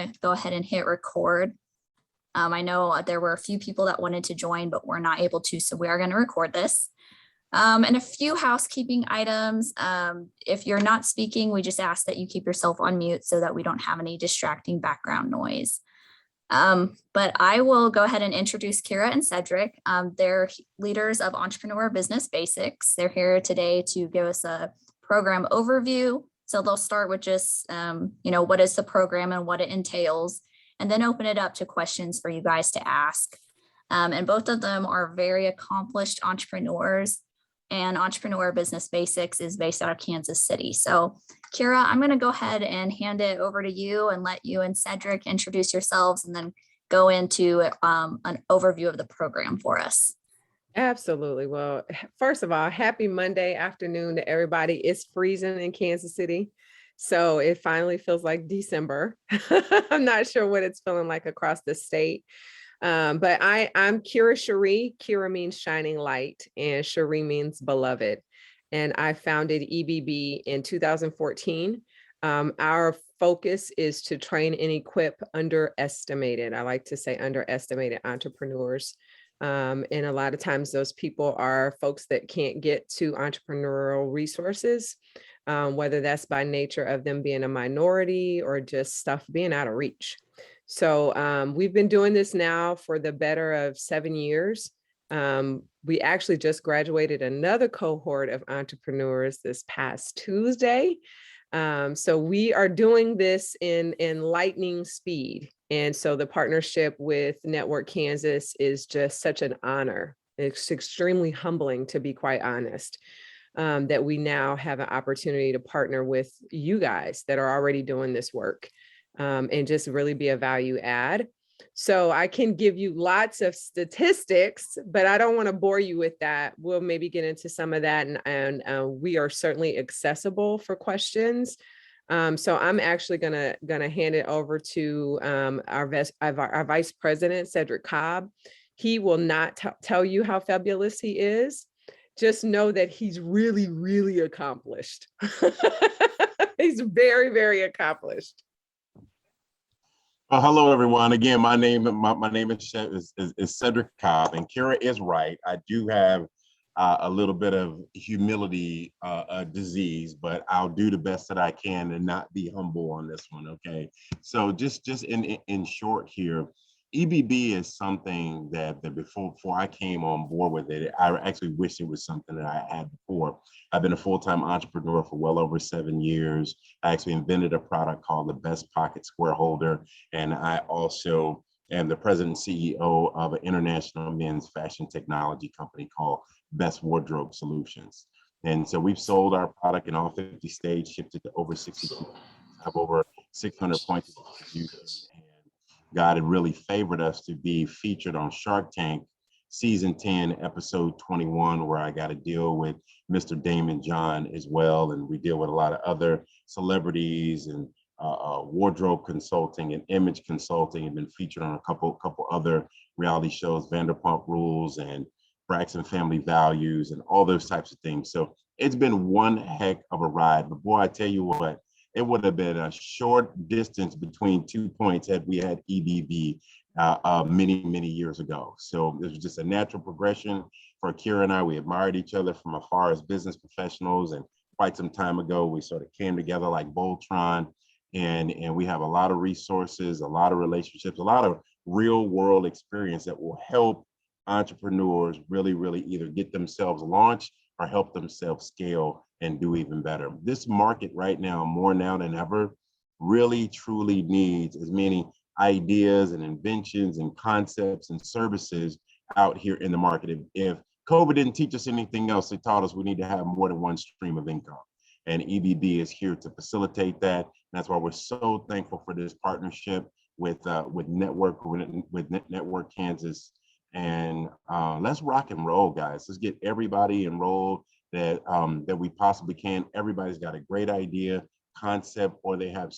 to go ahead and hit record. I know there were a few people that wanted to join, but we're not able to, so we are going to record this. And a few housekeeping items. If you're not speaking, we just ask that you keep yourself on mute so that we don't have any distracting background noise. But I will go ahead and introduce Kira and Cedric. They're leaders of Entrepreneur Business Basics. They're here today to give us a program overview. So they'll start with just, what is the program and what it entails, and then open it up to questions for you guys to ask. And both of them are very accomplished entrepreneurs, and Entrepreneur Business Basics is based out of Kansas City. So Kira, I'm going to go ahead and hand it over to you and let you and Cedric introduce yourselves and then go into an overview of the program for us. Absolutely. Well, first of all, happy Monday afternoon to everybody. It's freezing in Kansas City, so it finally feels like December. I'm not sure what it's feeling like across the state. But I'm Cheree. Kira means shining light, and Cheree means beloved. And I founded EBB in 2014. Our focus is to train and equip underestimated, I like to say underestimated entrepreneurs. And a lot of times those people are folks that can't get to entrepreneurial resources, whether that's by nature of them being a minority or just stuff being out of reach. So we've been doing this now for the better of 7 years. We actually just graduated another cohort of entrepreneurs this past Tuesday. So we are doing this in lightning speed. And so the partnership with Network Kansas is just such an honor. It's extremely humbling, to be quite honest, that we now have an opportunity to partner with you guys that are already doing this work, and just really be a value add. So I can give you lots of statistics, but I don't want to bore you with that. We'll maybe get into some of that, and we are certainly accessible for questions. So I'm actually gonna hand it over to our Vice President, Cedric Cobb. He will not tell you how fabulous he is. Just know that he's really, really accomplished. He's very, very accomplished. Well, hello, everyone. Again, my name is Cedric Cobb, and Kira is right. I do have a little bit of humility disease, but I'll do the best that I can and not be humble on this one. Okay. So just in short here, EBB is something that before I came on board with it, I actually wish it was something that I had before. I've been a full-time entrepreneur for well over 7 years. I actually invented a product called the Best Pocket Square Holder, and I also am the president and CEO of an international men's fashion technology company called Best Wardrobe Solutions. And so we've sold our product in all 50 states, shipped it to over 60, have over 600 points of distribution. God had really favored us to be featured on Shark Tank season 10, episode 21, where I got to deal with Mr. Damon John as well. And we deal with a lot of other celebrities and wardrobe consulting and image consulting, and been featured on a couple other reality shows, Vanderpump Rules and Braxton Family Values and all those types of things. So it's been one heck of a ride. But boy, I tell you what, it would have been a short distance between 2 points had we had EBB many, many years ago. So it was just a natural progression for Kira and I. We admired each other from afar as business professionals, and quite some time ago, we sort of came together like Voltron, and we have a lot of resources, a lot of relationships, a lot of real world experience that will help entrepreneurs really, really either get themselves launched or help themselves scale and do even better. This market right now, more now than ever, really truly needs as many ideas and inventions and concepts and services out here in the market. If COVID didn't teach us anything else, it taught us we need to have more than one stream of income. And EBB is here to facilitate that. And that's why we're so thankful for this partnership with Network Kansas. And let's rock and roll, guys. Let's get everybody enrolled that we possibly can. Everybody's got a great idea, concept, or they have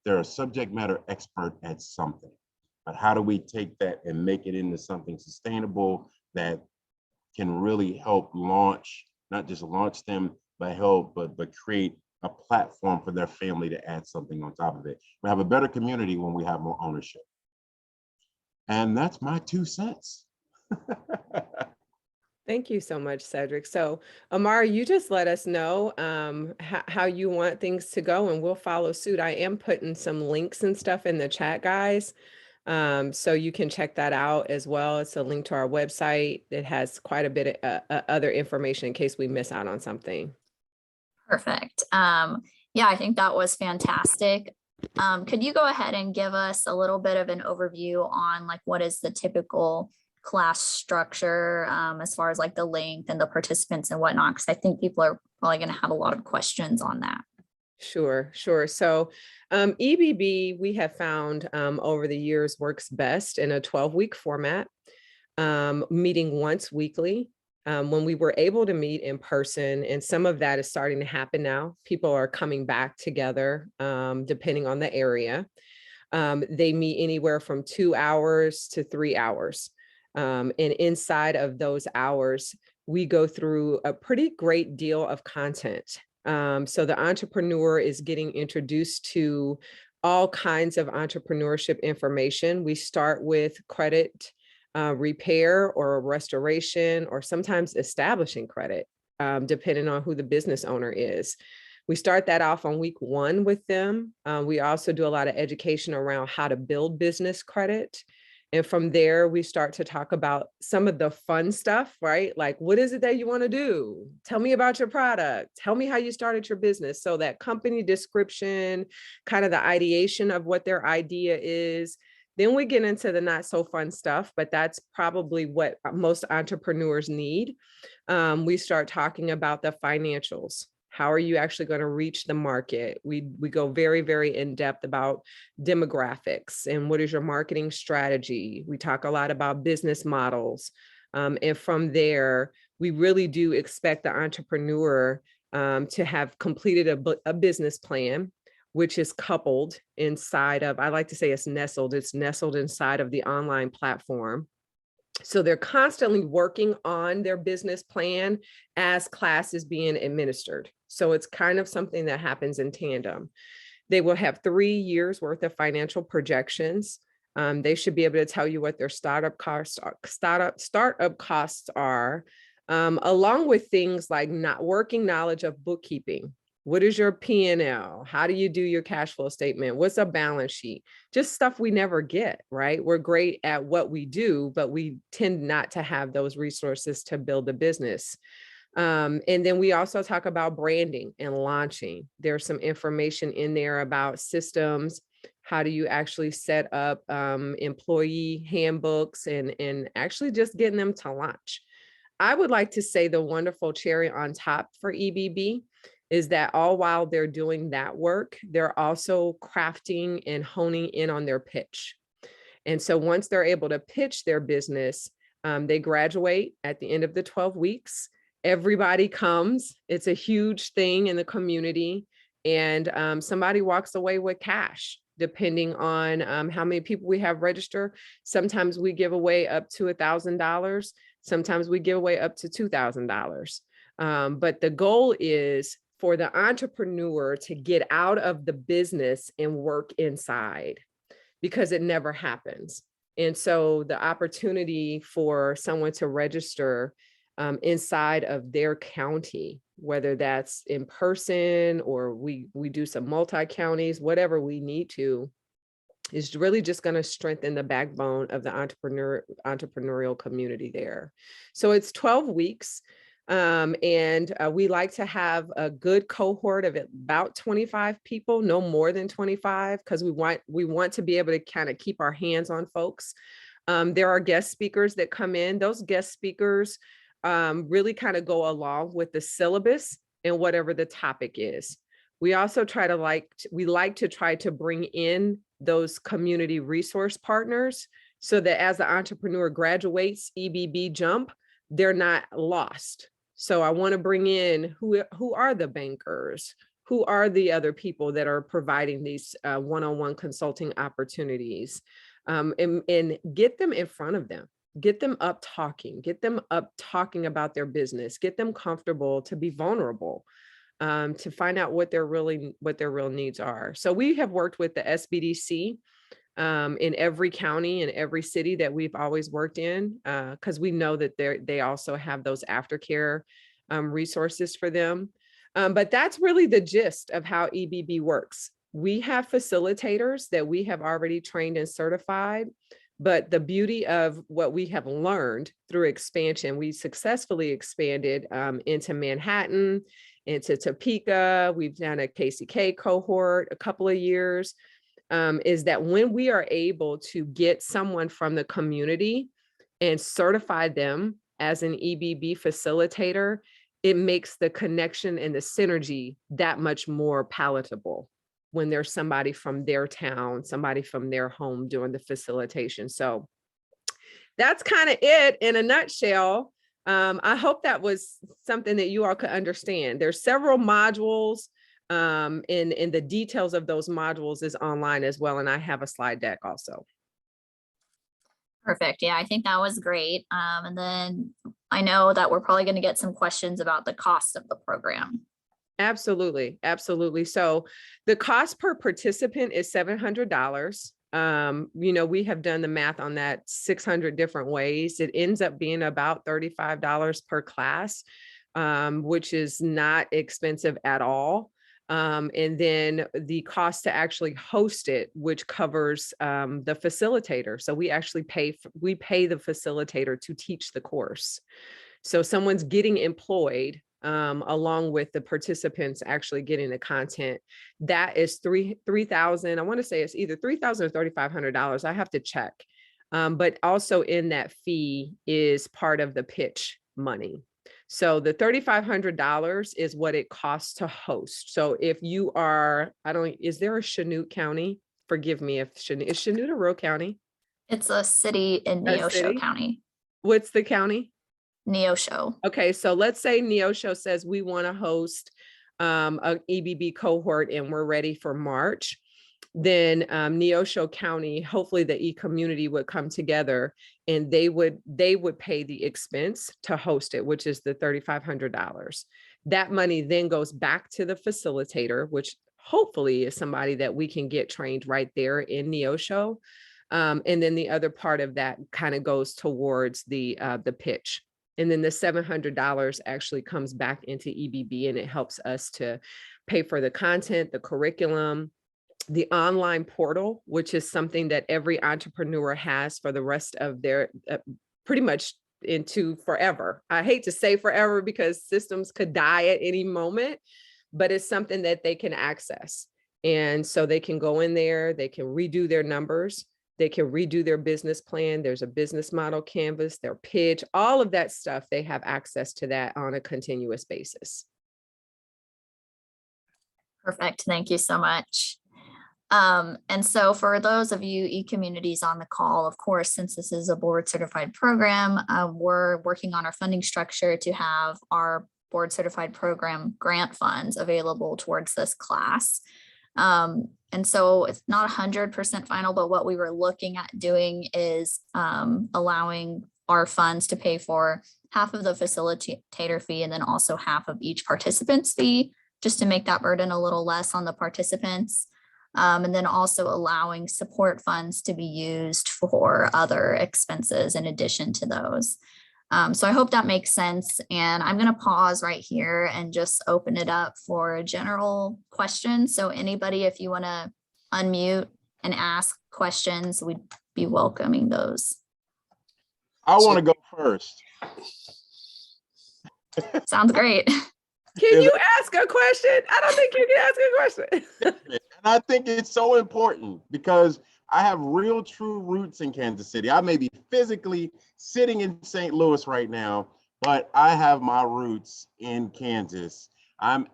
they're a subject matter expert at something. But how do we take that and make it into something sustainable that can really help launch, not just launch them, but create a platform for their family to add something on top of it. We have a better community when we have more ownership. And that's my 2 cents. Thank you so much, Cedric. So, Amara, you just let us know how you want things to go, and we'll follow suit. I am putting some links and stuff in the chat, guys. So you can check that out as well. It's a link to our website. It has quite a bit of other information in case we miss out on something. Perfect. Yeah, I think that was fantastic. Could you go ahead and give us a little bit of an overview on like what is the typical class structure as far as like the length and the participants and whatnot? Because I think people are probably going to have a lot of questions on that. Sure. So EBB, we have found over the years works best in a 12-week format, meeting once weekly. When we were able to meet in person, and some of that is starting to happen now. People are coming back together, depending on the area. They meet anywhere from 2 hours to 3 hours. And inside of those hours, we go through a pretty great deal of content. So the entrepreneur is getting introduced to all kinds of entrepreneurship information. We start with credit repair or restoration, or sometimes establishing credit, depending on who the business owner is. We start that off on week 1 with them. We also do a lot of education around how to build business credit. And from there, we start to talk about some of the fun stuff, right? Like, what is it that you want to do? Tell me about your product. Tell me how you started your business. So that company description, kind of the ideation of what their idea is. Then we get into the not so fun stuff, but that's probably what most entrepreneurs need. We start talking about the financials. How are you actually going to reach the market? We go very, very in depth about demographics and what is your marketing strategy. We talk a lot about business models. And from there, we really do expect the entrepreneur to have completed a business plan, which is coupled inside of, I like to say it's nestled inside of the online platform. So they're constantly working on their business plan as class is being administered. So it's kind of something that happens in tandem. They will have 3 years worth of financial projections. They should be able to tell you what their startup costs are, along with things like working knowledge of bookkeeping. What is your P&L? How do you do your cash flow statement? What's a balance sheet? Just stuff we never get, right? We're great at what we do, but we tend not to have those resources to build a business. And then we also talk about branding and launching. There's some information in there about systems. How do you actually set up employee handbooks and actually just getting them to launch? I would like to say the wonderful cherry on top for EBB is that all while they're doing that work, they're also crafting and honing in on their pitch. And so once they're able to pitch their business, they graduate at the end of the 12 weeks. Everybody comes. It's a huge thing in the community. And somebody walks away with cash, depending on how many people we have register. Sometimes we give away up to $1,000. Sometimes we give away up to $2,000. But the goal is for the entrepreneur to get out of the business and work inside, because it never happens. And so the opportunity for someone to register inside of their county, whether that's in person or we do some multi-counties, whatever we need to, is really just going to strengthen the backbone of the entrepreneurial community there. So it's 12 weeks. And we like to have a good cohort of about 25 people, no more than 25, because we want to be able to kind of keep our hands on folks. There are guest speakers that come in. Those guest speakers really kind of go along with the syllabus and whatever the topic is. We also like to try to bring in those community resource partners so that as the entrepreneur graduates EBB Jump, they're not lost. So I want to bring in who are the bankers, who are the other people that are providing these one-on-one consulting opportunities, and get them in front of them, get them up talking about their business, get them comfortable to be vulnerable. to find out what their real needs are. So we have worked with the SBDC in every county and every city that we've always worked in, because we know that they also have those aftercare resources for them. But that's really the gist of how EBB works. We have facilitators that we have already trained and certified, but the beauty of what we have learned through expansion, we successfully expanded into Manhattan, into Topeka. We've done a KCK cohort a couple of years. Is that when we are able to get someone from the community and certify them as an EBB facilitator, it makes the connection and the synergy that much more palatable when there's somebody from their town, somebody from their home doing the facilitation. So that's kind of it in a nutshell. I hope that was something that you all could understand. There's several modules. And the details of those modules is online as well. And I have a slide deck also. Perfect. Yeah, I think that was great. And then I know that we're probably going to get some questions about the cost of the program. Absolutely. Absolutely. So the cost per participant is $700. We have done the math on that 600 different ways. It ends up being about $35 per class, which is not expensive at all. And then the cost to actually host it, which covers the facilitator. So we actually pay the facilitator to teach the course. So someone's getting employed along with the participants actually getting the content. That is $3,000. I want to say it's either $3,000 or $3,500. I have to check. But also in that fee is part of the pitch money. So the $3,500 is what it costs to host. So if you are, is there a Chanute County? Forgive me if is Chanute a rural county? It's a city in Neosho County. What's the county? Neosho. Okay, so let's say Neosho says we want to host an EBB cohort and we're ready for March. Then Neosho County, hopefully the e-community would come together and they would pay the expense to host it, which is the $3,500. That money then goes back to the facilitator, which hopefully is somebody that we can get trained right there in Neosho. And then the other part of that kind of goes towards the pitch. And then the $700 actually comes back into EBB and it helps us to pay for the content, the curriculum, the online portal, which is something that every entrepreneur has for the rest of their pretty much into forever. I hate to say forever because systems could die at any moment, but it's something that they can access. And so they can go in there, they can redo their numbers, they can redo their business plan. There's a business model canvas, their pitch, all of that stuff. They have access to that on a continuous basis. Perfect. Thank you so much. And so for those of you e-communities on the call, of course, since this is a board certified program, we're working on our funding structure to have our board certified program grant funds available towards this class. And so it's not 100% final, but what we were looking at doing is allowing our funds to pay for half of the facilitator fee and then also half of each participant's fee, just to make that burden a little less on the participants. And then also allowing support funds to be used for other expenses in addition to those. So I hope that makes sense. And I'm going to pause right here and just open it up for general questions. So anybody, if you want to unmute and ask questions, we'd be welcoming those. I want to go first. Sounds great. Can you ask a question? I don't think you can ask a question. And I think it's so important because I have real true roots in Kansas City. I may be physically sitting in St. Louis right now, but I have my roots in Kansas. My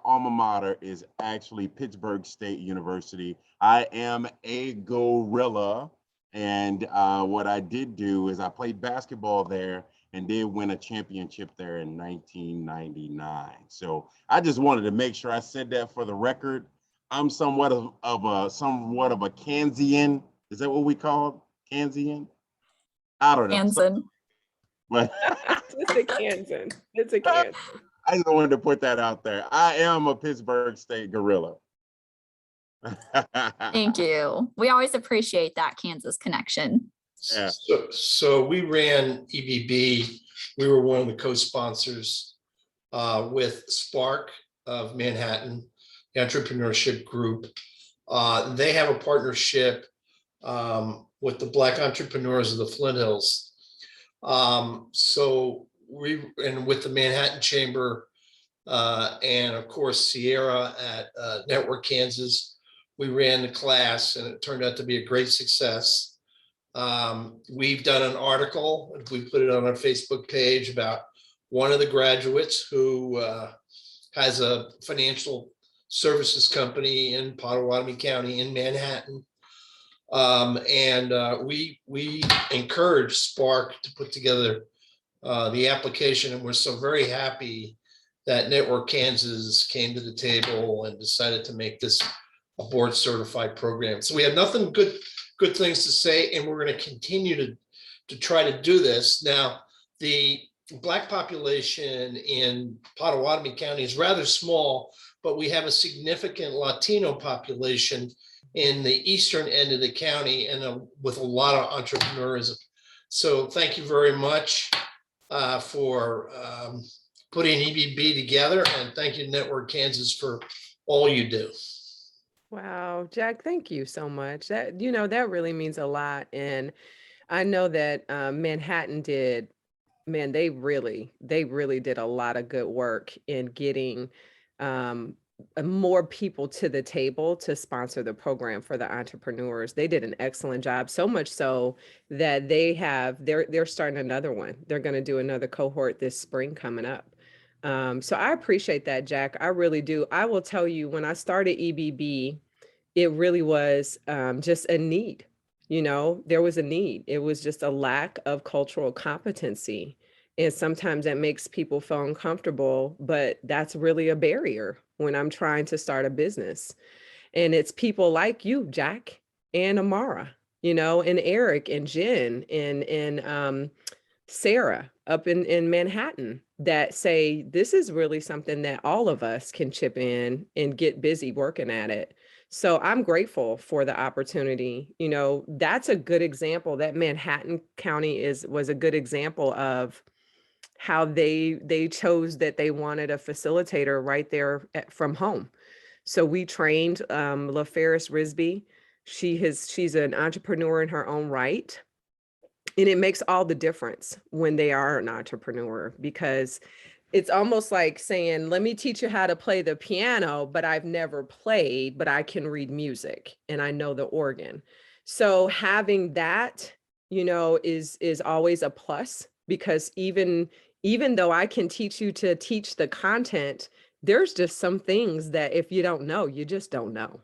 alma mater is actually Pittsburgh State University. I am a gorilla. And what I did do is I played basketball there and did win a championship there in 1999. So I just wanted to make sure I said that for the record. I'm somewhat of a Kansian. Is that what we call Kansian? I don't know. Kansan. But It's a Kansan. It's a Kansan. I just wanted to put that out there. I am a Pittsburgh State gorilla. Thank you. We always appreciate that Kansas connection. Yeah. So we ran EBB. We were one of the co-sponsors with Spark of Manhattan, the entrepreneurship group. They have a partnership with the Black entrepreneurs of the Flint Hills. So and with the Manhattan Chamber and of course Sierra at Network Kansas, we ran the class and it turned out to be a great success. We've done an article, we put it on our Facebook page about one of the graduates who has a financial services company in Potawatomi County in Manhattan. We encourage Spark to put together the application, and we're so very happy that Network Kansas came to the table and decided to make this a board certified program. So we have nothing good things to say, and we're going to continue to try to do this. Now, the Black population in Potawatomi County is rather small, but we have a significant Latino population in the eastern end of the county and with a lot of entrepreneurism. So thank you very much for putting EBB together, and thank you Network Kansas for all you do. Wow, Jack, thank you so much. That, that really means a lot. And I know that Manhattan did, man, they really did a lot of good work in getting more people to the table to sponsor the program for the entrepreneurs. They did an excellent job, so much so that they're starting another one. They're going to do another cohort this spring coming up. So I appreciate that, Jack. I really do. I will tell you, when I started EBB, it really was just a need. There was a need. It was just a lack of cultural competency. And sometimes that makes people feel uncomfortable, but that's really a barrier when I'm trying to start a business. And it's people like you, Jack, and Amara, and Eric and Jen and Sarah up in Manhattan that say, this is really something that all of us can chip in and get busy working at it. So I'm grateful for the opportunity. That's a good example. That Manhattan County was a good example of how they chose that they wanted a facilitator right there from home. So we trained LaFerris Risby. She's an entrepreneur in her own right. And it makes all the difference when they are an entrepreneur, because it's almost like saying, let me teach you how to play the piano, but I've never played, but I can read music and I know the organ. So having that, is always a plus, because even though I can teach you to teach the content, there's just some things that if you don't know, you just don't know.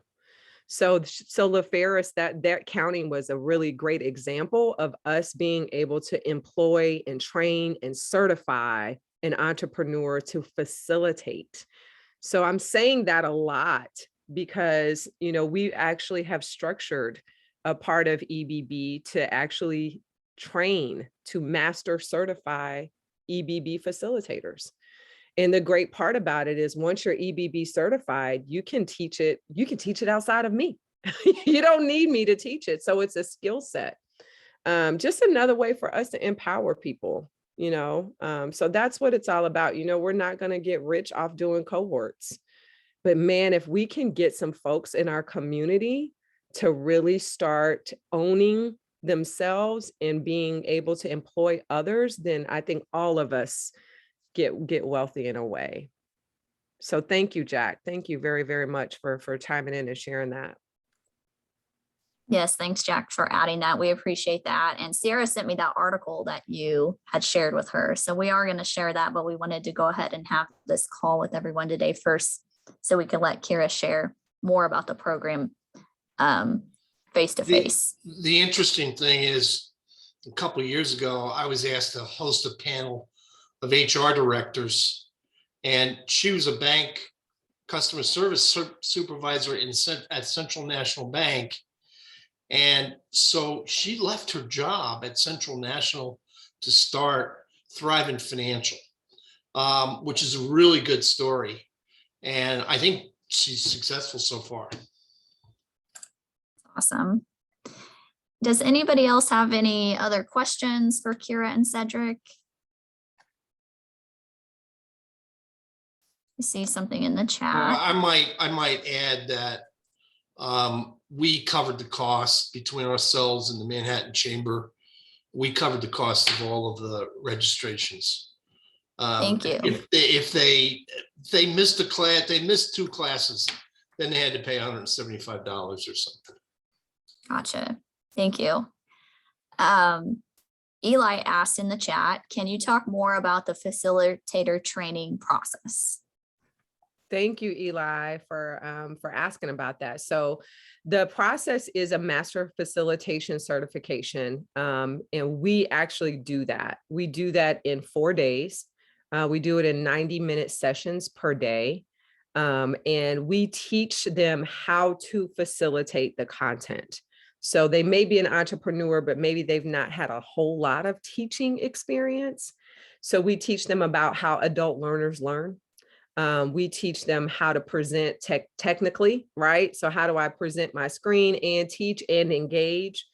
So LaFerris, that county was a really great example of us being able to employ and train and certify an entrepreneur to facilitate. So I'm saying that a lot because, we actually have structured a part of EBB to actually train to master certify EBB facilitators. And the great part about it is once you're EBB certified, you can teach it outside of me. You don't need me to teach it. So it's a skill set. Just another way for us to empower people, so that's what it's all about. We're not going to get rich off doing cohorts, but man, if we can get some folks in our community to really start owning themselves and being able to employ others, then I think all of us get wealthy in a way. So thank you, Jack. Thank you very, very much for chiming in and sharing that. Yes, thanks, Jack, for adding that. We appreciate that. And Sarah sent me that article that you had shared with her. So we are going to share that, but we wanted to go ahead and have this call with everyone today first, so we can let Kira share more about the program face to face. The interesting thing is, a couple of years ago, I was asked to host a panel of HR directors, and she was a bank customer service supervisor at Central National Bank. And so she left her job at Central National to start Thrivent Financial. which is a really good story. And I think she's successful so far. Awesome. Does anybody else have any other questions for Kira and Cedric? I see something in the chat. I might add that we covered the cost between ourselves and the Manhattan Chamber. We covered the cost of all of the registrations. Thank you. If they missed a class, they missed 2 classes, then they had to pay $175 or something. Gotcha. Thank you. Eli asked in the chat, can you talk more about the facilitator training process? Thank you, Eli, for asking about that. So the process is a master facilitation certification, and we actually do that. We do that in 4 days. We do it in 90-minute sessions per day, and we teach them how to facilitate the content. So they may be an entrepreneur, but maybe they've not had a whole lot of teaching experience. So we teach them about how adult learners learn. We teach them how to present technically, right? So how do I present my screen and teach and engage?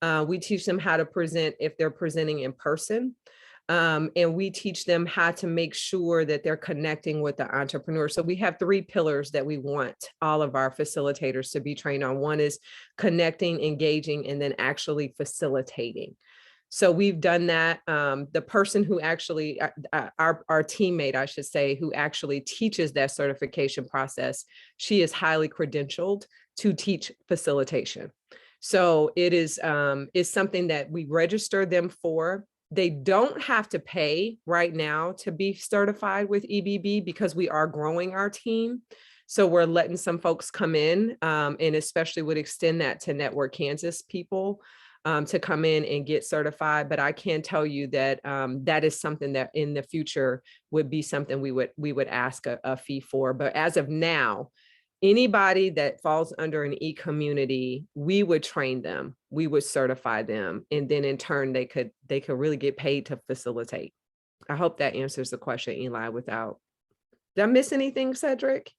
We teach them how to present if they're presenting in person. And we teach them how to make sure that they're connecting with the entrepreneur. So we have 3 pillars that we want all of our facilitators to be trained on. One is connecting, engaging, and then actually facilitating. So we've done that. The person who actually, our teammate, I should say, who actually teaches that certification process, she is highly credentialed to teach facilitation. So it is something that we register them for. They don't have to pay right now to be certified with EBB because we are growing our team. So we're letting some folks come in, and especially would extend that to Network Kansas people to come in and get certified. But I can tell you that that is something that in the future would be something we would ask a fee for. But as of now, anybody that falls under an e-community, we would train them, we would certify them, and then in turn they could really get paid to facilitate. I hope that answers the question, Eli. Did I miss anything, Cedric?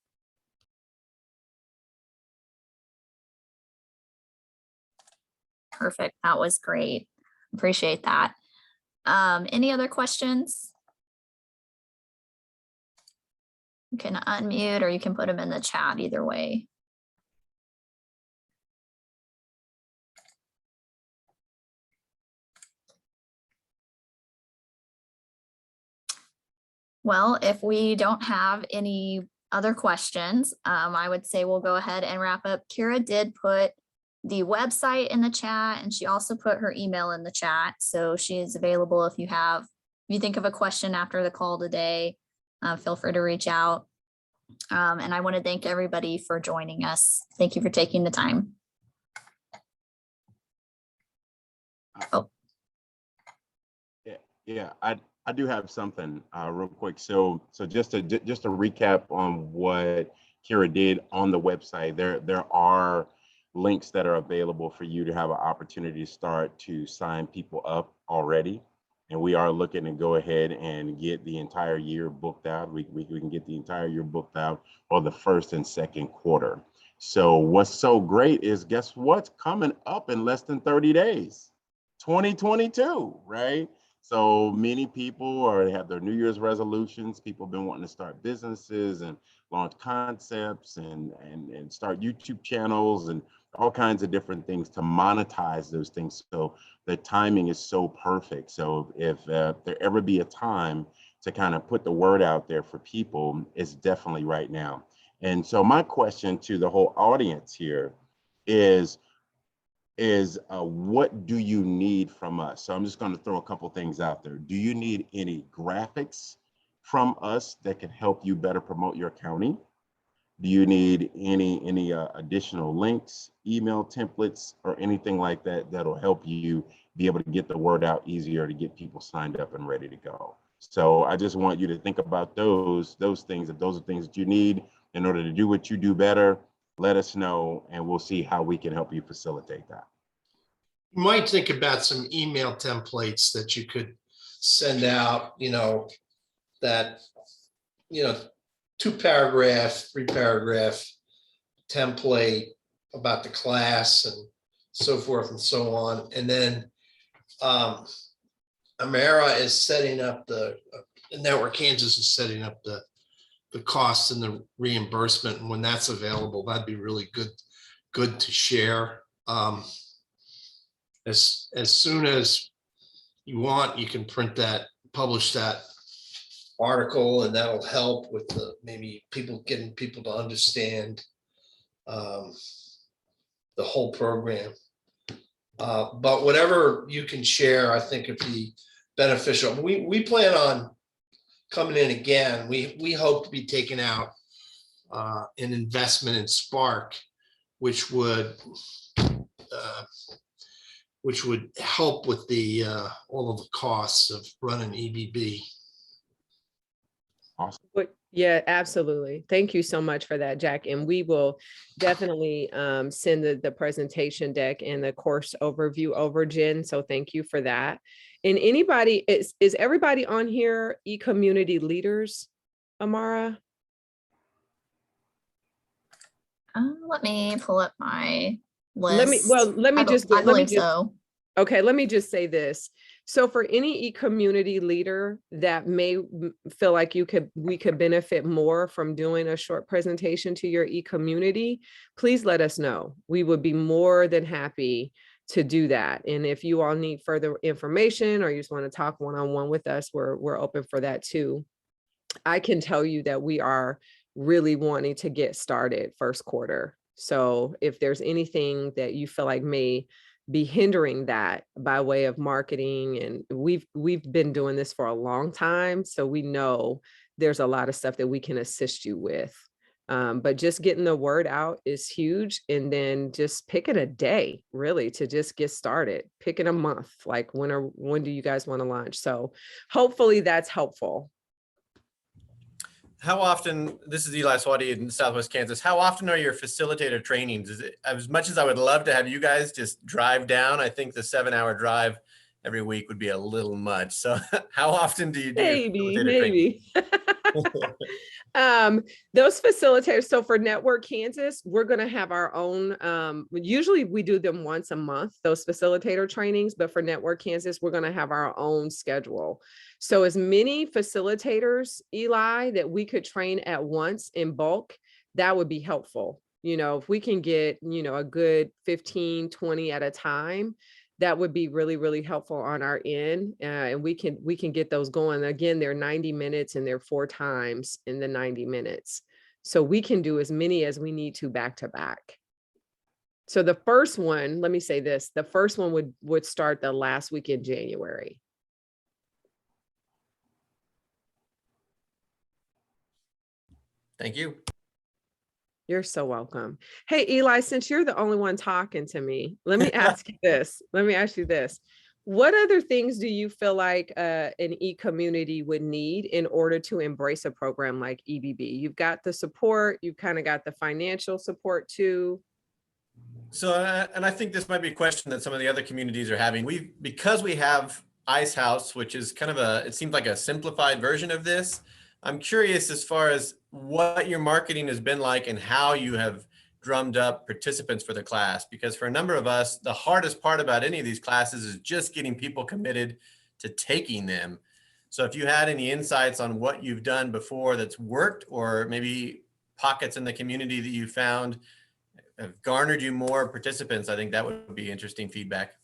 Perfect. That was great. Appreciate that. Any other questions? You can unmute or you can put them in the chat, either way. Well, if we don't have any other questions, I would say we'll go ahead and wrap up. Kira did put the website in the chat, and she also put her email in the chat. So she is available if you think of a question after the call today, feel free to reach out. And I want to thank everybody for joining us. Thank you for taking the time. Oh. Yeah, I do have something real quick. So just to recap on what Kira did on the website, there are links that are available for you to have an opportunity to start to sign people up already. And we are looking to go ahead and get the entire year booked out. We can get the entire year booked out for the first and second quarter. So what's so great is, guess what's coming up in less than 30 days? 2022, right? So many people have their New Year's resolutions. People have been wanting to start businesses and launch concepts and start YouTube channels and all kinds of different things to monetize those things. So the timing is so perfect. So if there ever be a time to kind of put the word out there for people, it's definitely right now. And so my question to the whole audience here is what do you need from us? So I'm just going to throw a couple things out there. Do you need any graphics from us that can help you better promote your county? Do you need any additional links, email templates, or anything like that that'll help you be able to get the word out easier to get people signed up and ready to go? So I just want you to think about those things. If those are things that you need in order to do what you do better, let us know, and we'll see how we can help you facilitate that. You might think about some email templates that you could send out, that, 2-paragraph, 3-paragraph template about the class and so forth and so on. And then Amara is setting up Network Kansas is setting up the costs and the reimbursement. And when that's available, that'd be really good to share. As soon as you want, you can print that, publish that article, and that'll help with maybe getting people to understand the whole program. But whatever you can share, I think it'd be beneficial. We plan on coming in again. We hope to be taking out an investment in Spark, which would help with the all of the costs of running EBB. Awesome. Yeah, absolutely. Thank you so much for that, Jack. And we will definitely send the presentation deck and the course overview over, Jen. So thank you for that. And anybody, is everybody on here e-community leaders, Amara? Let me pull up my list. Let me I believe so. Okay, let me just say this. So for any e-community leader that may feel like we could benefit more from doing a short presentation to your e-community, please let us know. We would be more than happy to do that. And if you all need further information or you just want to talk one-on-one with us, we're open for that too. I can tell you that we are really wanting to get started first quarter. So if there's anything that you feel like may be hindering that by way of marketing, and we've been doing this for a long time, so we know there's a lot of stuff that we can assist you with. But just getting the word out is huge, and then just picking a day really to just get started, picking a month, like when do you guys want to launch? So hopefully that's helpful. How often, this is Eli Swati in Southwest Kansas, how often are your facilitator trainings? Is it, as much as I would love to have you guys just drive down, I think the 7-hour drive every week would be a little much. So how often do you do maybe those facilitators? So for Network Kansas, we're going to have our own, usually we do them once a month, those facilitator trainings, but for Network Kansas, we're going to have our own schedule. So as many facilitators, Eli, that we could train at once in bulk, that would be helpful. If we can get, a good 15, 20 at a time, that would be really, really helpful on our end. And we can get those going. Again, they're 90 minutes and they're 4 times in the 90 minutes. So we can do as many as we need to back to back. So the first one, let me say this, the first one would start the last week in January. Thank you. You're so welcome. Hey, Eli, since you're the only one talking to me, let me ask you this. What other things do you feel like an e-community would need in order to embrace a program like EBB? You've got the support, you've kind of got the financial support too. So, and I think this might be a question that some of the other communities are having. Because we have Ice House, which is kind of it seems like a simplified version of this. I'm curious as far as what your marketing has been like and how you have drummed up participants for the class, because for a number of us, the hardest part about any of these classes is just getting people committed to taking them. So if you had any insights on what you've done before that's worked, or maybe pockets in the community that you found have garnered you more participants, I think that would be interesting feedback.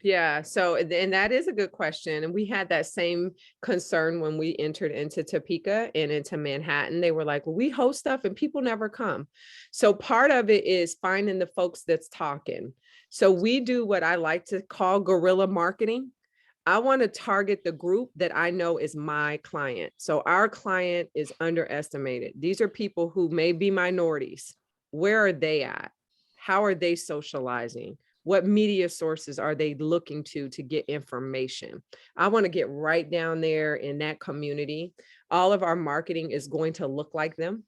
Yeah, so, and that is a good question. And we had that same concern when we entered into Topeka and into Manhattan. They were like, well, we host stuff and people never come. So part of it is finding the folks that's talking. So we do what I like to call guerrilla marketing. I want to target the group that I know is my client. So our client is underestimated. These are people who may be minorities. Where are they at? How are they socializing? What media sources are they looking to get information? I want to get right down there in that community. All of our marketing is going to look like them.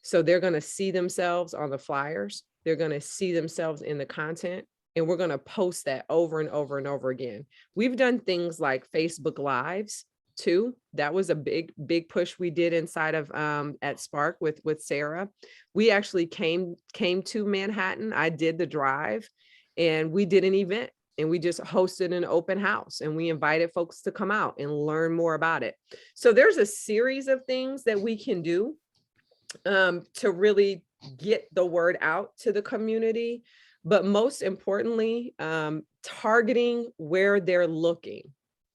So they're going to see themselves on the flyers. They're going to see themselves in the content. And we're going to post that over and over and over again. We've done things like Facebook Lives too. That was a big push we did inside of at Spark with Sarah. We actually came to Manhattan. I did the drive and we did an event and we just hosted an open house and we invited folks to come out and learn more about it. So there's a series of things that we can do to really get the word out to the community, but most importantly, targeting where they're looking.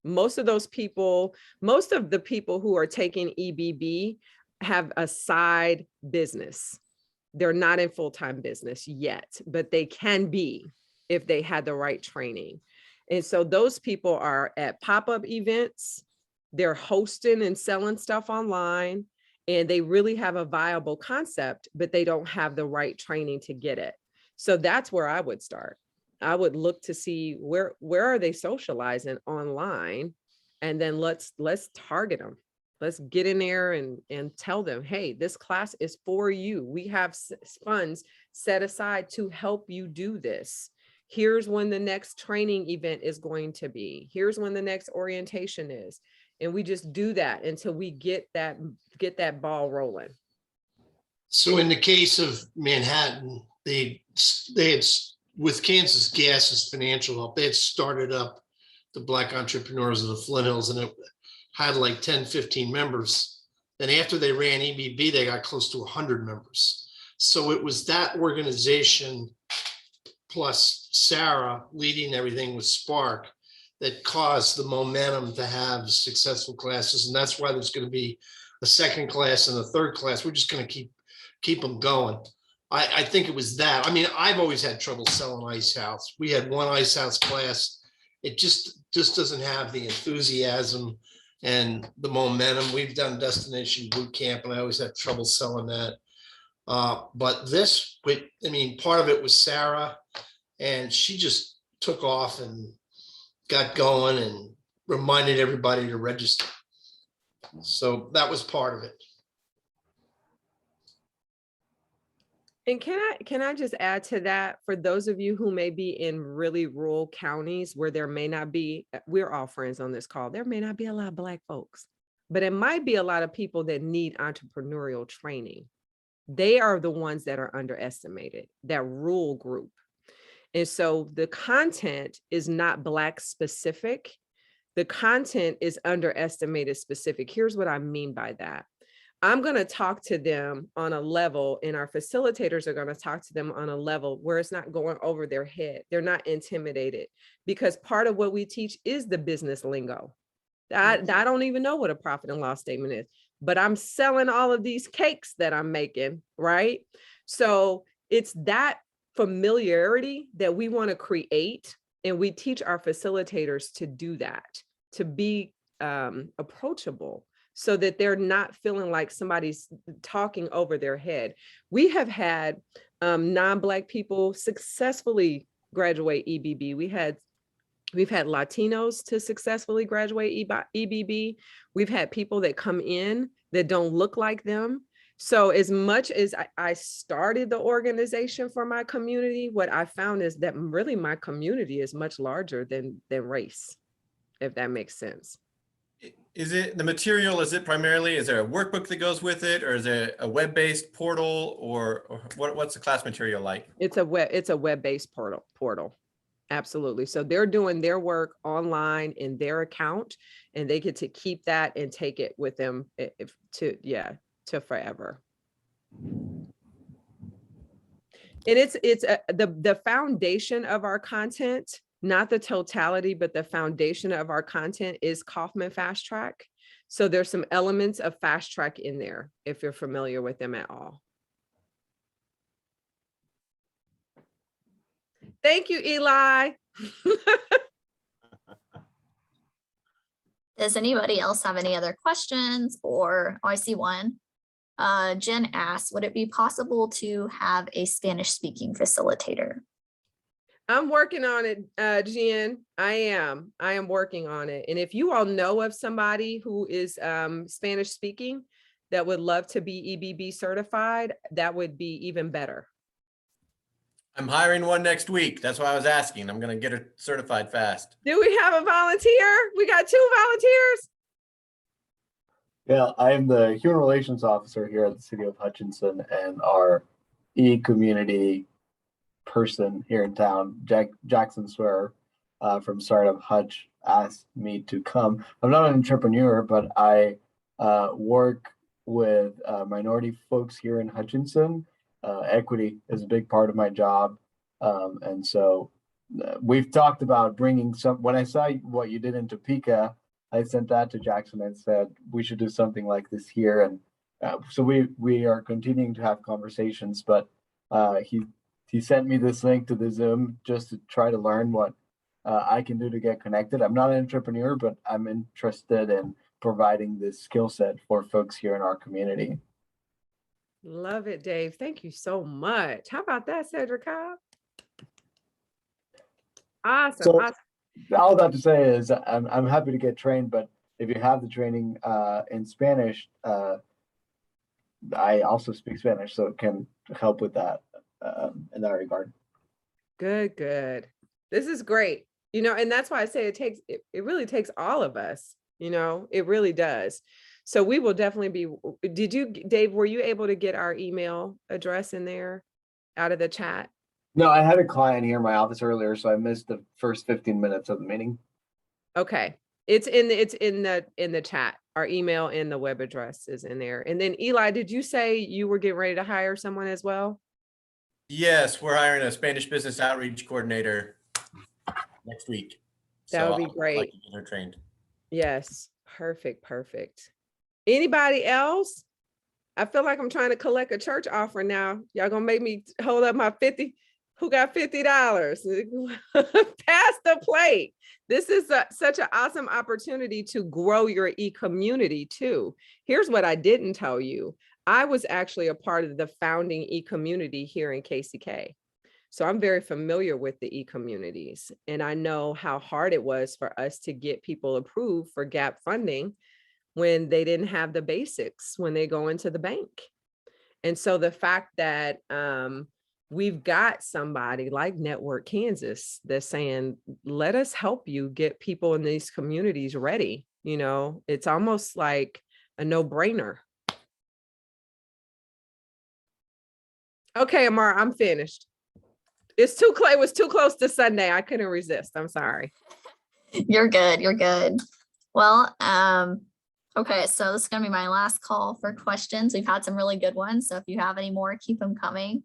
Most of the people who are taking EBB have a side business. They're not in full-time business yet, but they can be if they had the right training. And so those people are at pop-up events, they're hosting and selling stuff online, and they really have a viable concept, but they don't have the right training to get it. So that's where I would start. I would look to see where are they socializing online, and then let's target them. Let's get in there and tell them, hey, this class is for you. We have funds set aside to help you do this. Here's when the next training event is going to be. Here's when the next orientation is. And we just do that until we get that ball rolling. So in the case of Manhattan, they had, with Kansas Gas's financial help, they had started up the Black Entrepreneurs of the Flint Hills, and it had like 10, 15 members. And after they ran EBB, they got close to 100 members. So it was that organization plus Sarah leading everything with Spark that caused the momentum to have successful classes. And that's why there's going to be a second class and a third class. We're just going to keep them going. I think it was that. I mean, I've always had trouble selling Ice House. We had one Ice House class. It just doesn't have the enthusiasm and the momentum. We've done Destination Boot Camp, and I always had trouble selling that. But this, I mean, part of it was Sarah, and she just took off and got going and reminded everybody to register. So that was part of it. And can I just add to that, for those of you who may be in really rural counties where there may not be, we're all friends on this call, there may not be a lot of Black folks, but it might be a lot of people that need entrepreneurial training. They are the ones that are underestimated, that rural group. And so the content is not Black specific. The content is underestimated specific. Here's what I mean by that. I'm going to talk to them on a level, and our facilitators are going to talk to them on a level where it's not going over their head. They're not intimidated, because part of what we teach is the business lingo. I don't even know what a profit and loss statement is, but I'm selling all of these cakes that I'm making, right? So it's that familiarity that we want to create, and we teach our facilitators to do that, to be approachable, so that they're not feeling like somebody's talking over their head. We have had non-Black people successfully graduate EBB. We've had Latinos to successfully graduate EBB. We've had people that come in that don't look like them. So as much as I started the organization for my community, what I found is that really my community is much larger than race, if that makes sense. Is it the material? Is there a workbook that goes with it, or is there a web-based portal, or what's the class material like? It's a web-based portal. Absolutely. So they're doing their work online in their account, and they get to keep that and take it with them to forever. And it's the foundation of our content, not the totality, but the foundation of our content is Kaufman Fast Track. So there's some elements of Fast Track in there, if you're familiar with them at all. Thank you, Eli. Does anybody else have any other questions? Or, oh, I see one. Jen asks, would it be possible to have a Spanish speaking facilitator? I'm working on it, Jen. I am working on it. And if you all know of somebody who is Spanish speaking that would love to be EBB certified, that would be even better. I'm hiring one next week. That's why I was asking. I'm going to get her certified fast. Do we have a volunteer? We got 2 volunteers. Yeah, I am the Human Relations Officer here at the City of Hutchinson, and our e-community person here in town, Jackson Swearer from Startup Hutch, asked me to come. I'm not an entrepreneur, but I work with minority folks here in Hutchinson. Equity is a big part of my job. And so we've talked about bringing some, when I saw what you did in Topeka, I sent that to Jackson and said, we should do something like this here. And so we are continuing to have conversations, but he sent me this link to the Zoom just to try to learn what I can do to get connected. I'm not an entrepreneur, but I'm interested in providing this skill set for folks here in our community. Love it, Dave. Thank you so much. How about that, Cedric Cobb? Awesome. So, awesome. all that to say is I'm happy to get trained, but if you have the training in Spanish, I also speak Spanish, so it can help with that in that regard. Good, good. This is great. You know, and that's why I say it really takes all of us, you know, it really does. So we will definitely be, Dave, were you able to get our email address in there out of the chat? No, I had a client here in my office earlier, so I missed the first 15 minutes of the meeting. Okay. It's in the chat. Our email and the web address is in there. And then Eli, did you say you were getting ready to hire someone as well? Yes, we're hiring a Spanish business outreach coordinator next week. That would be I'd like great. to get her trained. Yes. Perfect. Perfect. Anybody else? I feel like I'm trying to collect a church offering now. Y'all gonna make me hold up my 50. Who got $50? Pass the plate. This is such an awesome opportunity to grow your e-community too. Here's what I didn't tell you. I was actually a part of the founding e-community here in KCK. So I'm very familiar with the e-communities, and I know how hard it was for us to get people approved for gap funding when they didn't have the basics when they go into the bank. And so the fact that we've got somebody like Network Kansas that's saying, let us help you get people in these communities ready. You know, it's almost like a no-brainer. Okay, Amara, I'm finished. It was too close to Sunday. I couldn't resist. I'm sorry. You're good. You're good. Well, okay, so this is gonna be my last call for questions. We've had some really good ones, so if you have any more, keep them coming.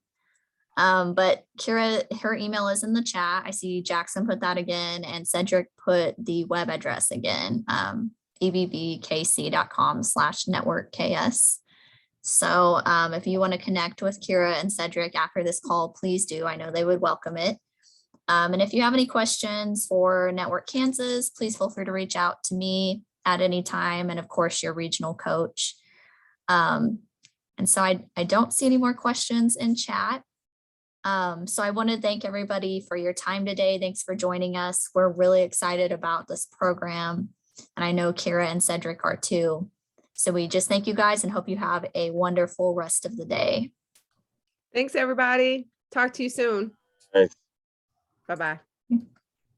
But Kira, her email is in the chat. I see Jackson put that again, and Cedric put the web address again, ebbkc.com/networkks. So if you want to connect with Kira and Cedric after this call, please do. I know they would welcome it. And if you have any questions for Network Kansas, please feel free to reach out to me at any time, and of course your regional coach. And so I don't see any more questions in chat. So I want to thank everybody for your time today. Thanks for joining us. We're really excited about this program, and I know Kira and Cedric are too. So we just thank you guys and hope you have a wonderful rest of the day. Thanks, everybody. Talk to you soon. Thanks. Bye-bye.